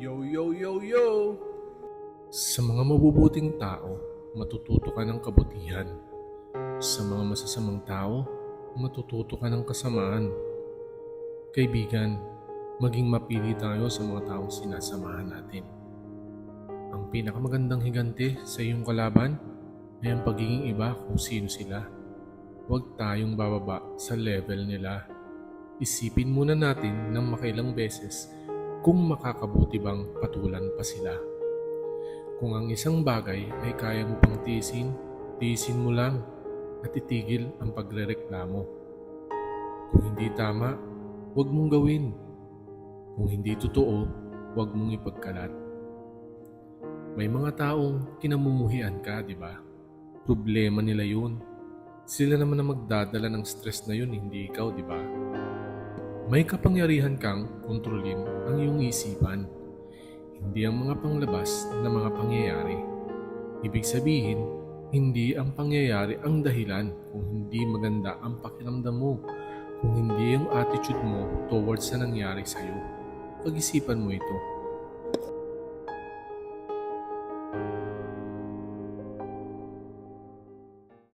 Yo, yo, yo, yo! Sa mga mabubuting tao, matututo ka ng kabutihan. Sa mga masasamang tao, matututo ka ng kasamaan. Kaibigan, maging mapili tayo sa mga taong sinasamahan natin. Ang pinakamagandang higante sa iyong kalaban ay ang pagiging iba kung sino sila. Huwag tayong bababa sa level nila. Isipin muna natin ng makailang beses kung makakabuti bang patulan pa sila. Kung ang isang bagay ay kaya mo pang tiisin mo lang at itigil ang pagrereklamo. Kung hindi tama, huwag mong gawin. Kung hindi totoo, huwag mong ipagkalat. May mga taong kinamumuhian ka, di ba? Problema nila yun. Sila naman ang magdadala ng stress na yun, hindi ikaw, di ba? May kapangyarihan kang kontrolin ang iyong isipan, hindi ang mga panglabas na mga pangyayari. Ibig sabihin, hindi ang pangyayari ang dahilan kung hindi maganda ang pakiramdam mo, kung hindi yung attitude mo towards sa nangyari sa'yo. Pag-isipan mo ito.